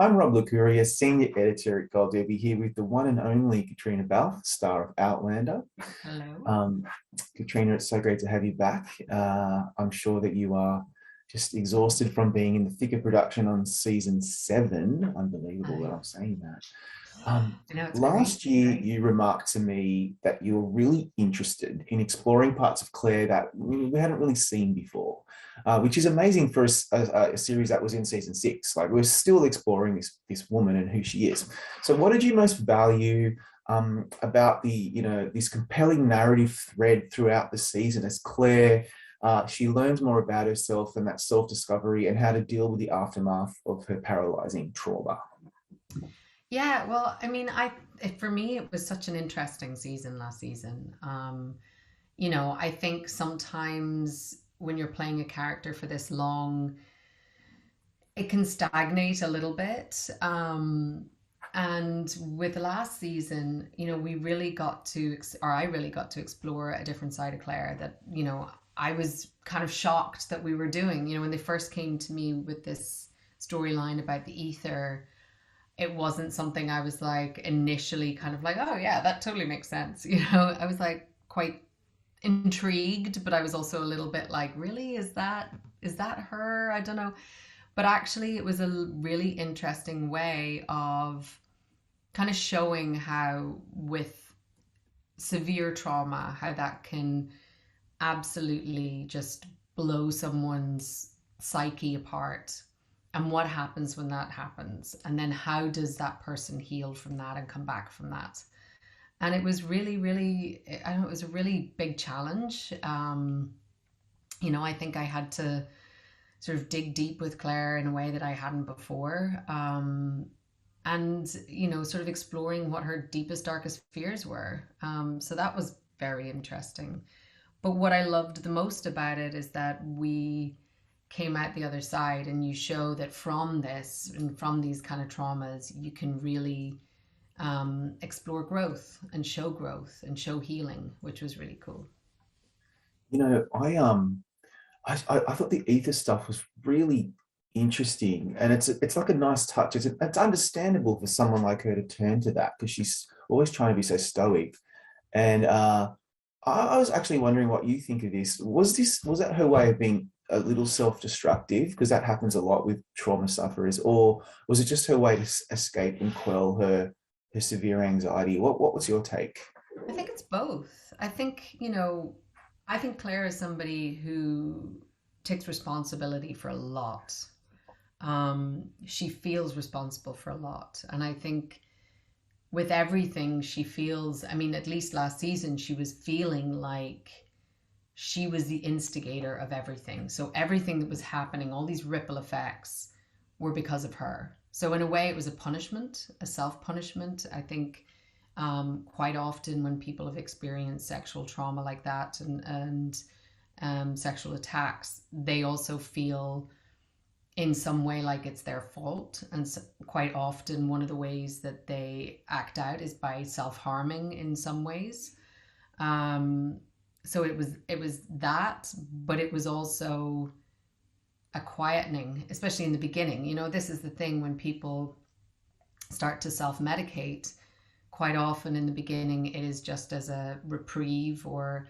I'm Rob Licuria, Senior Editor at Gold Derby, here with the one and only Caitriona Balfe, star of Outlander. Hello. Um, Caitriona, it's so great to have you back. I'm sure that you are just exhausted from being in the thick of production on season 7. Unbelievable that I, I'm saying that. Um, I know it's Last crazy, year, right? you remarked to me that you were really interested in exploring parts of Claire that we hadn't really seen before, which is amazing for a series that was in season 6. Like we're still exploring this woman and who she is. So, what did you most value about this compelling narrative thread throughout the season as Claire? She learns more about herself and that self-discovery and how to deal with the aftermath of her paralyzing trauma. Yeah, well, I mean, for me it was such an interesting season last season. I think sometimes when you're playing a character for this long, it can stagnate a little bit. And with the last season, we really got to, or I really got to explore a different side of Claire that, I was kind of shocked that we were doing. When they first came to me with this storyline about the ether, it wasn't something I was like initially kind of like, oh yeah, that totally makes sense. I was like quite intrigued, but I was also a little bit like, really, is that her? I don't know. But actually, it was a really interesting way of kind of showing how, with severe trauma, how that can absolutely just blow someone's psyche apart, and what happens when that happens, and then how does that person heal from that and come back from that. And it was really, really, I don't know, it was a really big challenge. I think I had to sort of dig deep with Claire in a way that I hadn't before. And sort of exploring what her deepest, darkest fears were. So that was very interesting. But what I loved the most about it is that we came out the other side, and you show that from this and from these kind of traumas, you can really explore growth and show healing, which was really cool. You know, I thought the ether stuff was really interesting, and it's like a nice touch. It's understandable for someone like her to turn to that because she's always trying to be so stoic. And I was actually wondering what you think of this. Was that her way of being a little self-destructive? Because that happens a lot with trauma sufferers, or was it just her way to escape and quell her severe anxiety? What was your take? I think it's both. I think Claire is somebody who takes responsibility for a lot. She feels responsible for a lot. And I think with everything she feels, I mean, at least last season, she was feeling like she was the instigator of everything. So everything that was happening, all these ripple effects, were because of her. So in a way, it was a punishment, a self-punishment. I think quite often when people have experienced sexual trauma like that, and sexual attacks, they also feel in some way like it's their fault. And so quite often, one of the ways that they act out is by self-harming in some ways. Um, so it was that, but it was also a quietening, especially in the beginning. This is the thing when people start to self-medicate. Quite often in the beginning, it is just as a reprieve, or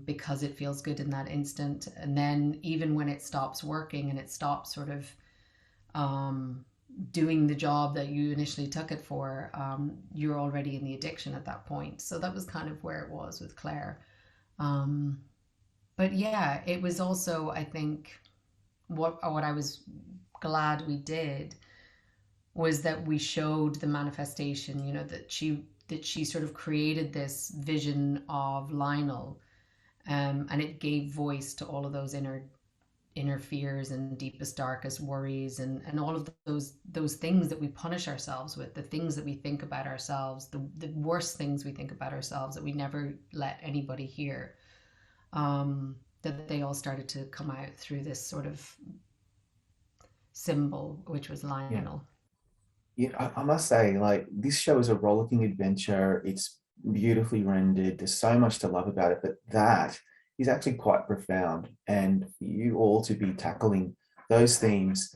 because it feels good in that instant. And then even when it stops working and it stops sort of um, doing the job that you initially took it for, you're already in the addiction at that point. So that was kind of where it was with Claire. Um, but yeah, it was also, I think, what I was glad we did was that we showed the manifestation, that she sort of created this vision of Lionel, and it gave voice to all of those inner fears and deepest darkest worries, and all of those things that we punish ourselves with, the things that we think about ourselves, the worst things we think about ourselves that we never let anybody hear, that they all started to come out through this sort of symbol, which was Yeah. Lionel. Yeah, I must say, like, this show is a rollicking adventure. It's beautifully rendered. There's so much to love about it, but that is actually quite profound. And for you all to be tackling those themes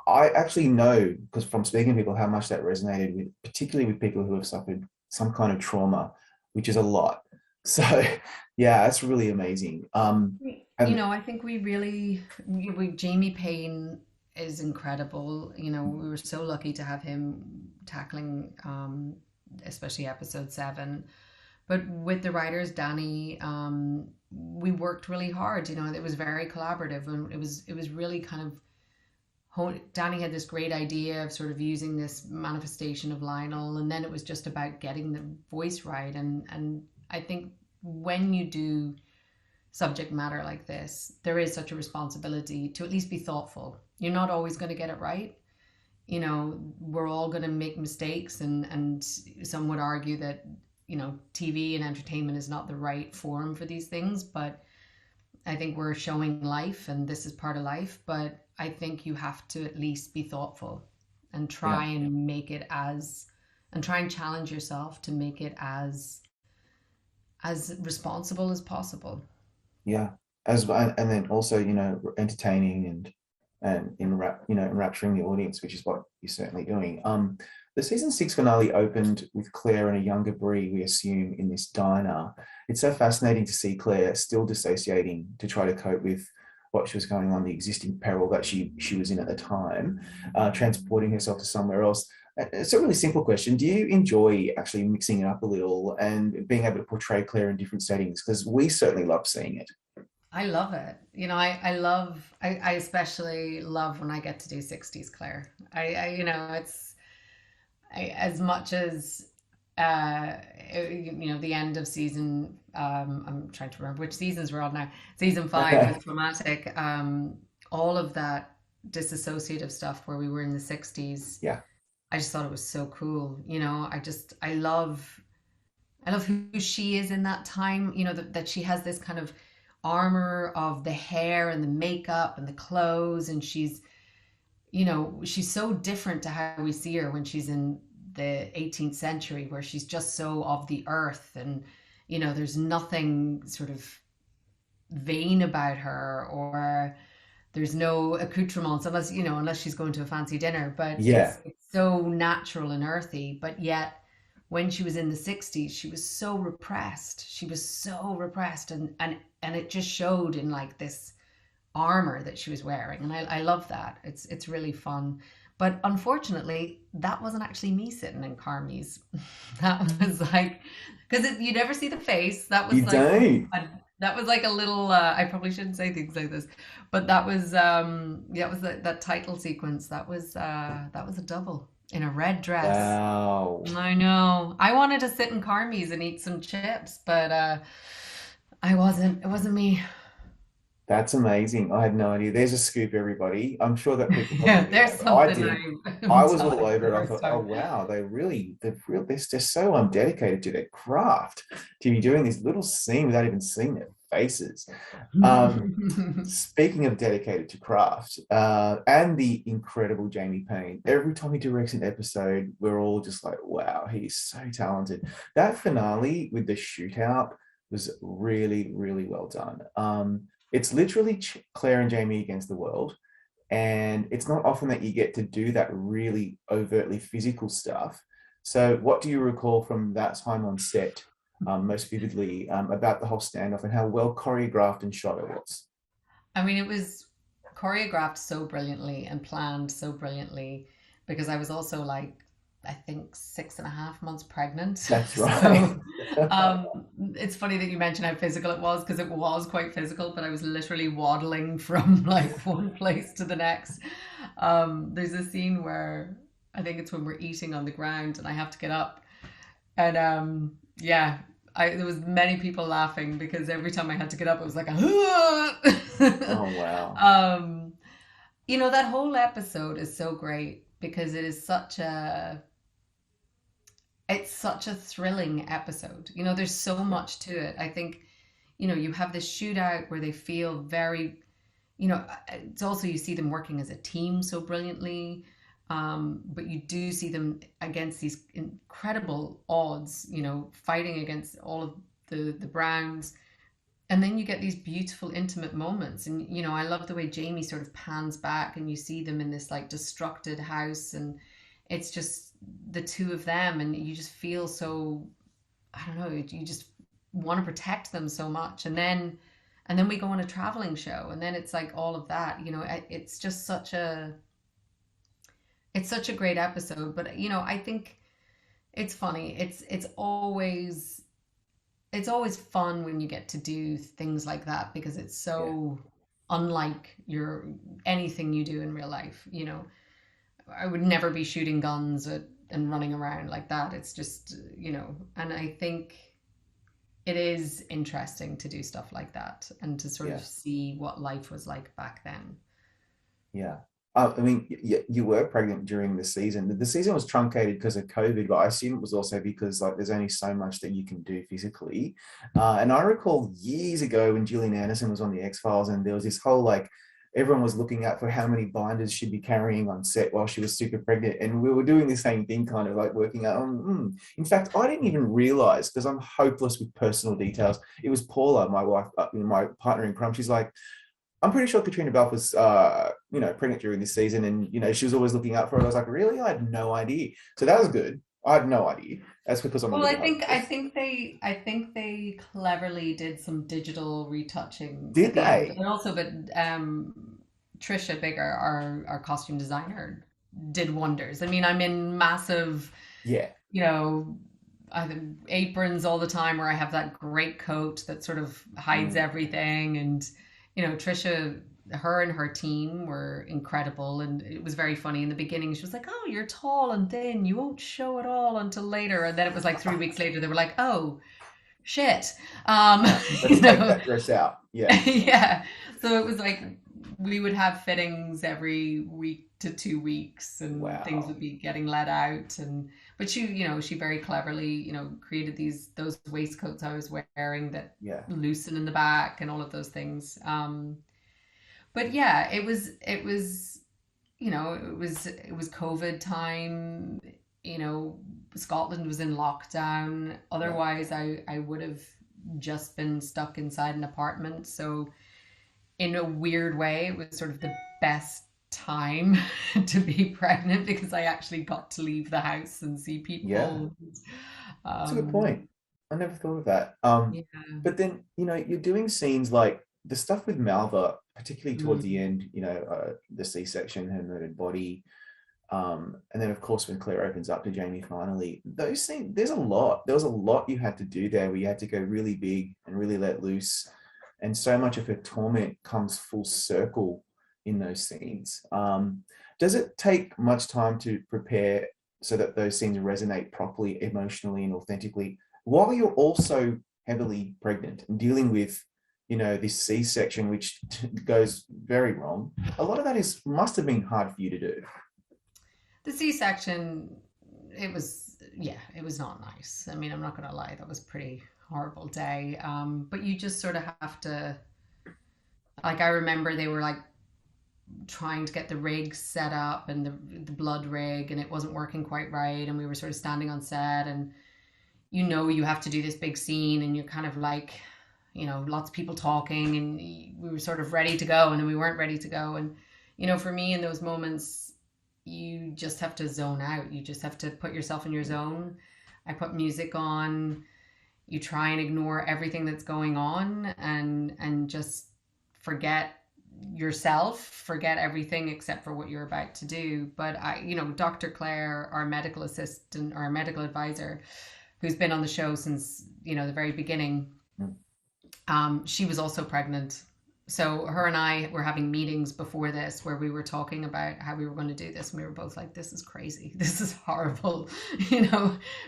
I actually know because from speaking to people how much that resonated with, particularly with people who have suffered some kind of trauma, which is a lot. So yeah, that's really amazing. You And know, I think Jamie Payne is incredible. You know, we were so lucky to have him tackling, especially episode 7. But with the writers, Danny, we worked really hard. You know, it was very collaborative, and it was really kind of Danny had this great idea of sort of using this manifestation of Lionel, and then it was just about getting the voice right. And I think when you do subject matter like this, there is such a responsibility to at least be thoughtful. You're not always going to get it right. You know, we're all going to make mistakes, and some would argue that, you know, TV and entertainment is not the right forum for these things, but I think we're showing life and this is part of life, but I think you have to at least be thoughtful and yeah, try and make it as and try and challenge yourself to make it as responsible as possible. yeah. And then also, entertaining and enrapturing the audience, which is what you're certainly doing. The season 6 finale opened with Claire and a younger Brie, we assume, in this diner. It's so fascinating to see Claire still dissociating to try to cope with what she was going on, the existing peril that she was in at the time, transporting herself to somewhere else. It's a really simple question. Do you enjoy actually mixing it up a little and being able to portray Claire in different settings? Because we certainly love seeing it. I love it. You know, I especially love when I get to do 60s Claire. You know, as much as you know, the end of season, I'm trying to remember which seasons we're on now. Season 5 with Traumatic, all of that disassociative stuff where we were in the 60s. Yeah, I just thought it was so cool. You know, I love who she is in that time, you know, that she has this kind of armor of the hair and the makeup and the clothes, and you know, she's so different to how we see her when she's in the 18th century, where she's just so of the earth, and you know, there's nothing sort of vain about her, or there's no accoutrements unless, you know, unless she's going to a fancy dinner, but yeah, it's so natural and earthy. But yet when she was in the 60s, she was so repressed. She was so repressed, and it just showed in like this armor that she was wearing, and I love that. It's really fun. But unfortunately, that wasn't actually me sitting in Carmi's. That was like, because you never see the face. That was you like don't. that was like a little. I probably shouldn't say things like this, but that was yeah, it was that title sequence. That was a double in a red dress. Wow. I know. I wanted to sit in Carmi's and eat some chips, but I wasn't. It wasn't me. That's amazing. I had no idea. There's a scoop, everybody. I'm sure that people probably Yeah, knew there's that, but I something didn't. I'm I was all telling for over the it. I first thought, oh time. wow, they're just so dedicated to their craft to be doing this little scene without even seeing their faces. Um, Speaking of dedicated to craft, and the incredible Jamie Payne, every time he directs an episode, we're all just like, wow, he's so talented. That finale with the shootout was really, really well done. It's literally Claire and Jamie against the world. And it's not often that you get to do that really overtly physical stuff. So, what do you recall from that time on set most vividly about the whole standoff and how well choreographed and shot it was? I mean, it was choreographed so brilliantly and planned so brilliantly, because I was also like, I think 6.5 months pregnant. That's right. So it's funny that you mentioned how physical it was, because it was quite physical, but I was literally waddling from like one place to the next. There's a scene where I think it's when we're eating on the ground and I have to get up, and yeah, there was many people laughing because every time I had to get up, it was like a Oh, wow. um, you know, that whole episode is so great because it's such a thrilling episode. You know, there's so Yeah. much to it. I think, you know, you have this shootout where they feel very, you know, it's also you see them working as a team so brilliantly. But you do see them against these incredible odds, you know, fighting against all of the Browns. and then you get these beautiful intimate moments, and I love the way Jamie sort of pans back and you see them in this like destructed house, and it's just the two of them, and you just feel so, I don't know, you just want to protect them so much. And then we go on a traveling show, and then it's like all of that, it's just such a great episode. But I think it's funny. It's always fun when you get to do things like that, because it's Yeah, so unlike your anything you do in real life. I would never be shooting guns and running around like that. It's just, and I think it is interesting to do stuff like that and to sort of yeah, see what life was like back then. yeah. I mean, you were pregnant during the season. The season was truncated because of COVID, but I assume it was also because like there's only so much that you can do physically. And I recall years ago when Gillian Anderson was on the X Files, and there was this whole like everyone was looking out for how many binders she'd be carrying on set while she was super pregnant, and we were doing the same thing, kind of like working out. In fact, I didn't even realize, because I'm hopeless with personal details. It was Paula, my wife, my partner in crime. She's like, I'm pretty sure Caitriona Balfe was, pregnant during this season, and she was always looking out for it. I was like, really? I had no idea. So that was good. I had no idea. That's because I'm a Well, I little think I hopeless. think they I think they cleverly did some digital retouching at Did the end, they? and also, but Trisha Bigger, our costume designer, did wonders. I mean, I'm in massive, Yeah. you know, I have aprons all the time, where I have that great coat that sort of hides Mm, everything. And, Trisha, her and her team were incredible. And it was very funny in the beginning. She was like, "Oh, you're tall and thin. You won't show it all until later." And then it was like 3 weeks later, they were like, "Oh, shit." Um, let's you take know, that dress out. Yeah. yeah. So it was like we would have fittings every week to 2 weeks, and things Wow. would be getting let out. And but she very cleverly, created those waistcoats I was wearing that Yeah. loosen in the back and all of those things. But yeah, it was COVID time. You know, Scotland was in lockdown. Yeah. Otherwise, I would have just been stuck inside an apartment. So in a weird way, it was sort of the best time to be pregnant, because I actually got to leave the house and see Yeah. people. That's a good Um, point. I never thought of that. yeah. But then, you're doing scenes like the stuff with Malva, particularly towards the Mm. end, the C-section, her murdered body. And then of course when Claire opens up to Jamie finally, those scenes, there was a lot you had to do there, where you had to go really big and really let loose. And so much of her torment comes full circle in those scenes. Does it take much time to prepare so that those scenes resonate properly, emotionally, and authentically, while you're also heavily pregnant and dealing with, this C-section, which goes very wrong? A lot of that must have been hard for you to do. The C-section, it was not nice. I mean, I'm not gonna lie, that was a pretty horrible day. But you just sort of have to, like, I remember they were like trying to get the rig set up, and the blood rig, and it wasn't working quite right, and we were sort of standing on set, and you have to do this big scene, and you're kind of like, lots of people talking, and we were sort of ready to go, and then we weren't ready to go. And for me in those moments, you just have to zone out. You just have to put yourself in your zone. I put music on. You try and ignore everything that's going on, and just forget yourself, forget everything except for what you're about to do. But Dr. Claire, our medical assistant, our medical advisor, who's been on the show since the very beginning, she was also pregnant. So her and I were having meetings before this, where we were talking about how we were going to do this, and we were both like, "This is crazy. This is horrible." We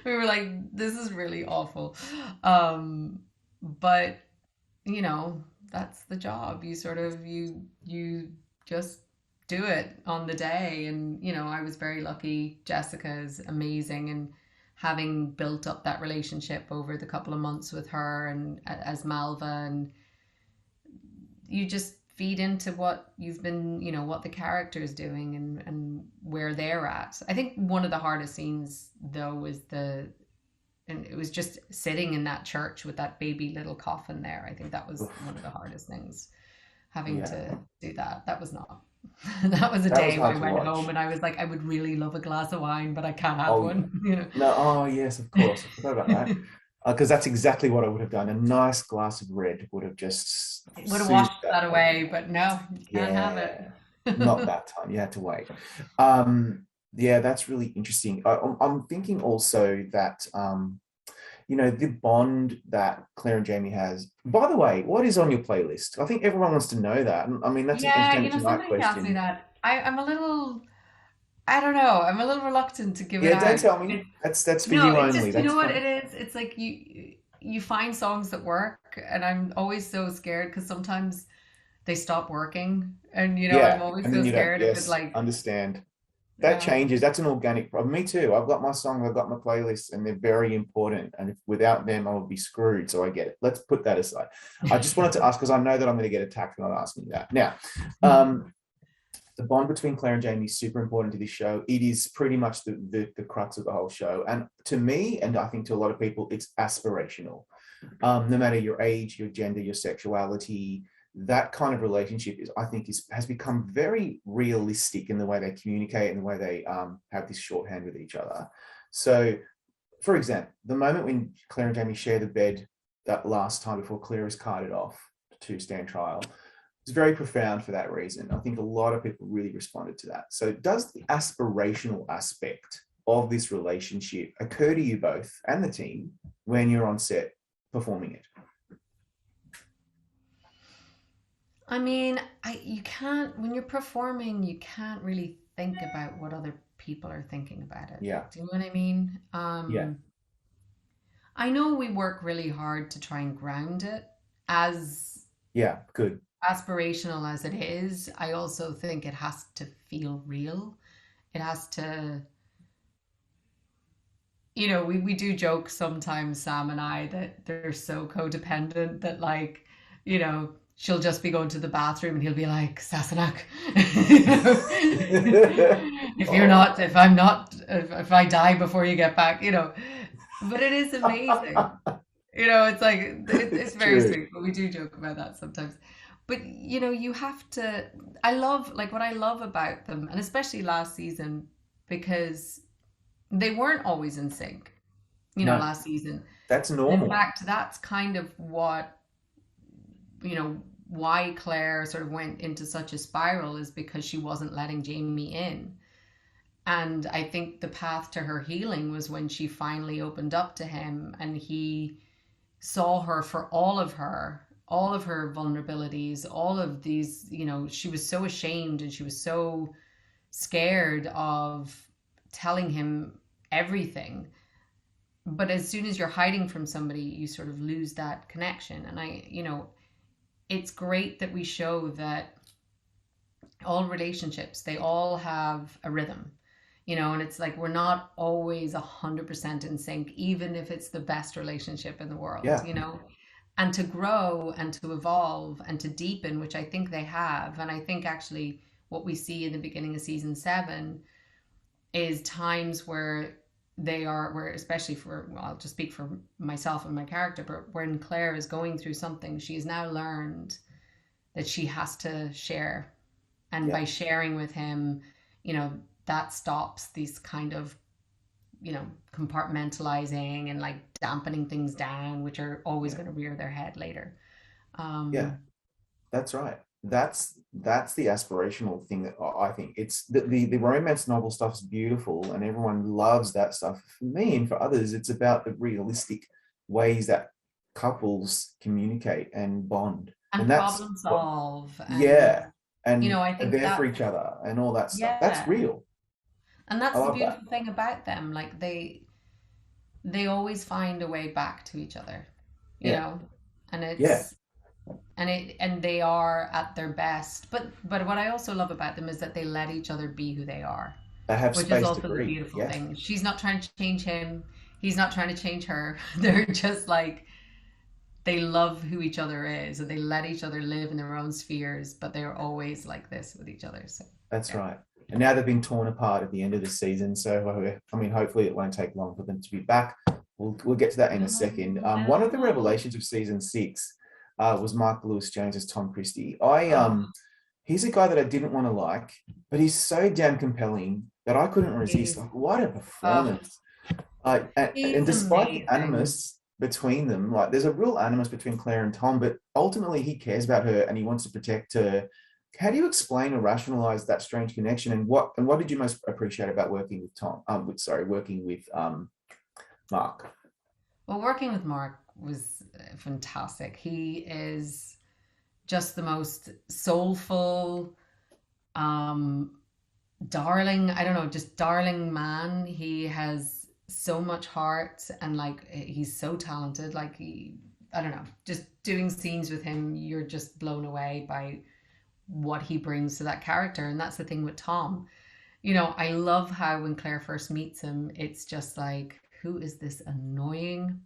were like, "This is really awful." But you know, that's the job. You sort of you just do it on the day. And I was very lucky. Jessica is amazing, and having built up that relationship over the couple of months with her, and as Malva, and you just feed into what you've been, what the character is doing, and where they're at. I think one of the hardest scenes though was and it was just sitting in that church with that baby little coffin there. I think that was one of the Oof. hardest things, having to Yeah, do that. That was not. That was a that was day where hard I to went home watch. and I was like, I would really love a glass of wine, but I can't have Oh one, you know. no, oh yes, of course. I forgot about that. Because that's exactly what I would have done. A nice glass of red would have just It would have soothed washed that that whole away, thing. but no, you can't have it. Yeah, not that time. You had to wait. Yeah, that's really interesting. I'm thinking also that the bond that Claire and Jamie has. By the way, what is on your playlist? I think everyone wants to know that. I mean, that's an Yeah, Entertainment Tonight somebody asked me question. that. I'm a little, I don't know, I'm a little reluctant to give it Yeah, don't out. tell me. It's, That's for no, you it's only. just, you That's know what fine. it is? It's like you find songs that work, and I'm always so scared because sometimes they stop working, and I'm Yeah, always and so then you don't. scared if it Yes, like, understand. That yeah. changes. That's an organic problem. Me too. I've got my songs, I've got my playlists, and they're very important. And if without them, I would be screwed. So I get it. Let's put that aside. I just wanted to ask because I know that I'm going to get attacked for not asking that. Now, um, the bond between Claire and Jamie is super important to this show. It is pretty much the crux of the whole show. And to me, and I think to a lot of people, it's aspirational. No matter your age, your gender, your sexuality, that kind of relationship is, I think, has become very realistic in the way they communicate and the way they have this shorthand with each other. So, for example, the moment when Claire and Jamie share the bed that last time before Claire is carted off to stand trial, it's very profound for that reason. I think a lot of people really responded to that. So, does the aspirational aspect of this relationship occur to you both and the team when you're on set performing it? I mean, I you can't when you're performing, you can't really think about what other people are thinking about it. Yeah, Do you know what I mean? yeah, I know we work really hard to try and ground it as yeah. Good. aspirational as it is. I also think it has to feel real. It has to, we do joke sometimes, Sam and I, that they're so codependent that, like, she'll just be going to the bathroom and he'll be like, Sassenach, Oh, if I'm not, if I die before you get back, but it is amazing. It's like, it's it's very true. sweet, but we do joke about that sometimes. But, you have to, like, what I love about them, and especially last season, because they weren't always in sync, No, last season. that's In normal. fact, that's kind of what, why Claire sort of went into such a spiral is because she wasn't letting Jamie in. And I think the path to her healing was when she finally opened up to him and he saw her for all of her vulnerabilities, all of these, she was so ashamed and she was so scared of telling him everything. But as soon as you're hiding from somebody, you sort of lose that connection. And it's great that we show that all relationships, they all have a rhythm, and it's like we're not always 100% in sync, even if it's the best relationship in the world, Yeah, and to grow and to evolve and to deepen, which I think they have. And I think actually what we see in the beginning of season 7 is times where where especially for, well, I'll just speak for myself and my character, but when Claire is going through something, she has now learned that she has to share. And yeah, by sharing with him, you know, that stops these kind of, compartmentalizing and like dampening things down, which are always yeah, going to rear their head later. yeah. Um, That's right. That's the aspirational thing that I think it's the romance novel stuff is beautiful and everyone loves that stuff. For me and for others, it's about the realistic ways that couples communicate and bond. and And that's problem what, solve. And, yeah, and I are think there for that, each other and all that stuff. That's yeah. real. And I that's the love that. beautiful thing about them. Like they always find a way back to each other, you Yeah, know, and yeah. and they are at their best. But what I also love about them is that they let each other be who they are, They have which is space to also the breathe. beautiful Yeah, thing. She's not trying to change him. He's not trying to change her. They're just like they love who each other is and they let each other live in their own spheres, but they're always like this with each other. So that's yeah. right. And now they've been torn apart at the end of the season. So, I mean, hopefully it won't take long for them to be back. we'll get to that in a second. One of the No. revelations of season six was Mark Lewis Jones as Tom Christie. I Oh, He's a guy that I didn't want to like, but he's so damn compelling that I couldn't resist. he's Like, what a oh, performance! And he's despite the amazing. animus between them, like there's a real animus between Claire and Tom, but ultimately he cares about her and he wants to protect her. How do you explain or rationalize that strange connection? And what did you most appreciate about working with Tom? Working with Mark. Well, working with Mark was fantastic. He is just the most soulful, um, darling, I don't know, just darling man. He has so much heart and like he's so talented. Like I don't know, just doing scenes with him, you're just blown away by what he brings to that character. And that's the thing with Tom. I love how when Claire first meets him, it's just like, who is this annoying,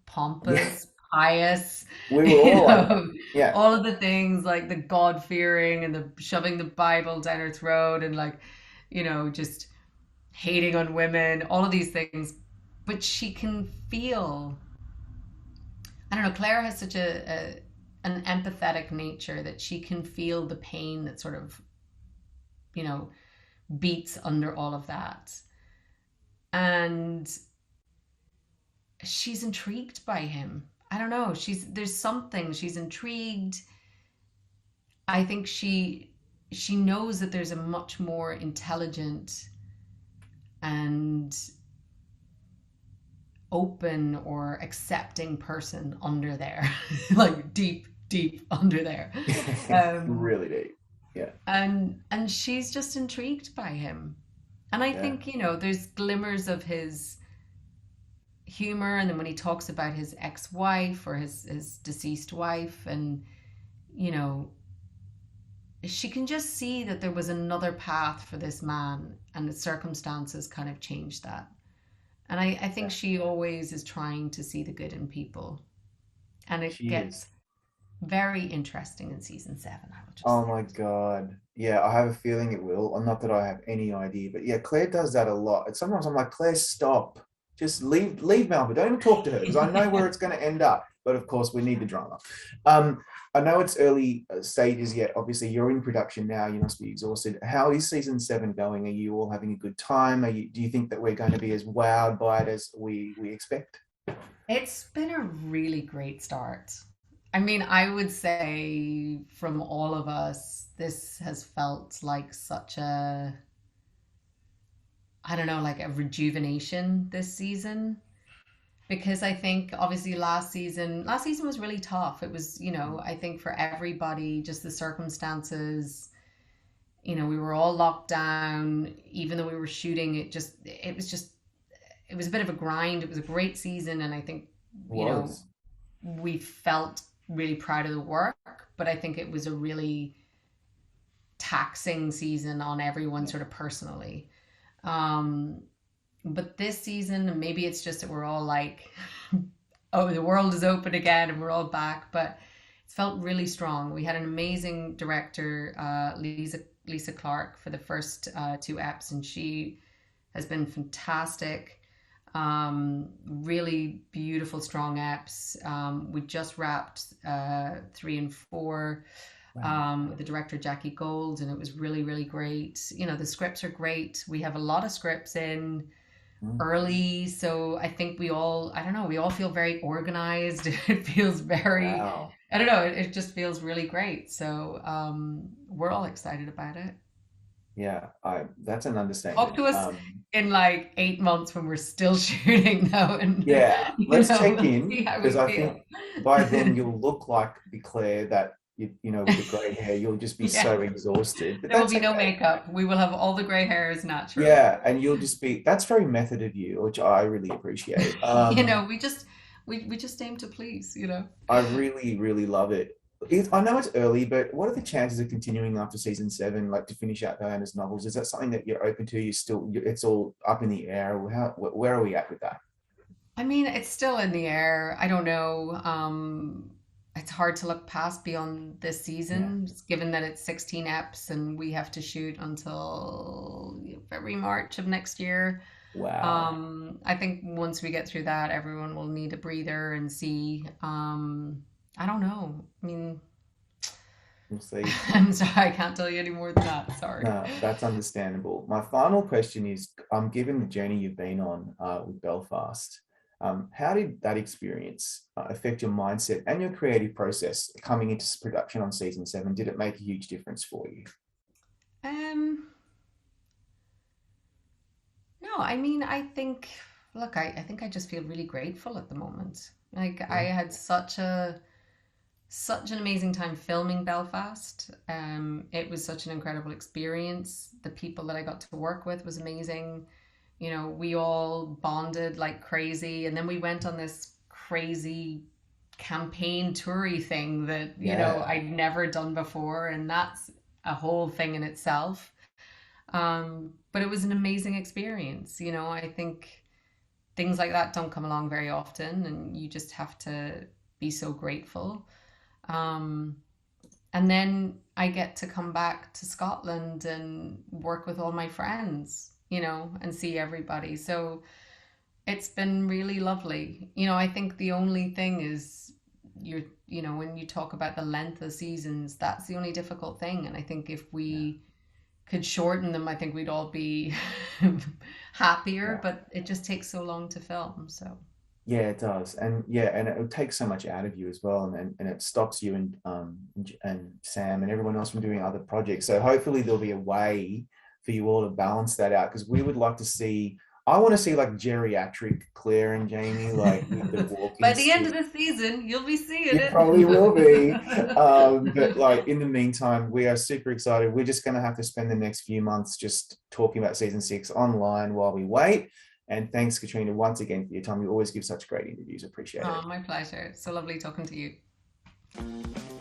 Yeah, pompous, pious, we were you all like, know, yeah, all of the things like the God fearing and the shoving the Bible down her throat and like, just hating on women, all of these things. But she can feel, I don't know, Claire has such an empathetic nature that she can feel the pain that sort of, you know, beats under all of that. And she's intrigued by him. I don't know. There's something. She's intrigued. I think she knows that there's a much more intelligent and open or accepting person under there, like deep, deep under there. Um, really deep. Yeah, and she's just intrigued by him. And I yeah. think, there's glimmers of his humor, and then when he talks about his ex-wife or his deceased wife, and you know she can just see that there was another path for this man and the circumstances kind of changed that. And I think Yeah, she always is trying to see the good in people, and it she is. gets very interesting in season 7, I would just Oh say. my God. Yeah, I have a feeling it will. Not that I have any idea, but yeah, Claire does that a lot. And sometimes I'm like, Claire, stop. Just leave Malva. Don't even talk to her because I know where it's going to end up. But of course, we need the drama. Um, I know it's early stages yet. Obviously, you're in production now. You must be exhausted. How is season 7 going? Are you all having a good time? Do you think that we're going to be as wowed by it as we expect? It's been a really great start. I mean, I would say from all of us, this has felt like such a, I don't know, like a rejuvenation this season. Because I think obviously last season was really tough. It was, I think for everybody, just the circumstances, we were all locked down, even though we were shooting, it was a bit of a grind. It was a great season. And I think, you know, Was. we felt really proud of the work, but I think it was a really taxing season on everyone Yeah. sort of personally. Um, but this season, maybe it's just that we're all like, oh, the world is open again and we're all back. But it's felt really strong. We had an amazing director, Lisa Clark, for the first two eps, and she has been fantastic. Really beautiful, strong eps. We just wrapped 3 and 4 Wow. with the director Jackie Gold, and it was really, really great. The scripts are great. We have a lot of scripts in Mm. early, so I think I don't know, we all feel very organized. It feels very, Wow. I don't know, it just feels really great. So we're all excited about it. Yeah, I that's an Talk understatement. to us in like 8 months when we're still shooting now, and Yeah, let's check we'll in see how because we I feel. think by then you'll look like the Claire that with the grey hair, you'll just be Yeah, so exhausted. But there will that's be no okay. makeup. We will have all the gray hairs naturally. Yeah, and you'll just be that's very method of you, which I really appreciate. We just aim to please. I really, really love it. I know it's early, but what are the chances of continuing after season 7, like to finish out Diana's novels? Is that something that you're open to? It's all up in the air. Or where are we at with that? I mean, it's still in the air. I don't know. It's hard to look past beyond this Yeah. season, given that it's 16 eps and we have to shoot until February, March of next year. Wow. I think once we get through that, everyone will need a breather and see. I don't know. I mean, We'll see. I'm sorry, I can't tell you any more than that. Sorry. No, that's understandable. My final question is, given the journey you've been on with Belfast, how did that experience affect your mindset and your creative process coming into production on season 7? Did it make a huge difference for you? Um, no, I mean, I think, look, I think I just feel really grateful at the moment. Like I Yeah, had such an amazing time filming Belfast. It was such an incredible experience. The people that I got to work with was amazing. You know, we all bonded like crazy, and then we went on this crazy campaign toury thing that yeah, I'd never done before, and that's a whole thing in itself. But it was an amazing experience. I think things like that don't come along very often, and you just have to be so grateful. Um, and then I get to come back to Scotland and work with all my friends, and see everybody. So it's been really lovely. I think the only thing is when you talk about the length of seasons, that's the only difficult thing. And I think if yeah, we could shorten them, I think we'd all be happier, yeah. but it just takes so long to film. So, Yeah, it does, and yeah, and it would take so much out of you as well, and it stops you and Sam and everyone else from doing other projects. So hopefully there'll be a way for you all to balance that out because we would like to see. I want to see like geriatric Claire and Jamie, like with the walking by the end of stick. the season, you'll be seeing You probably will be. it. But like in the meantime, we are super excited. We're just going to have to spend the next few months just talking about season 6 online while we wait. And thanks, Caitriona, once again for your time. You always give such great interviews. Appreciate Oh, it. my pleasure. So lovely talking to you.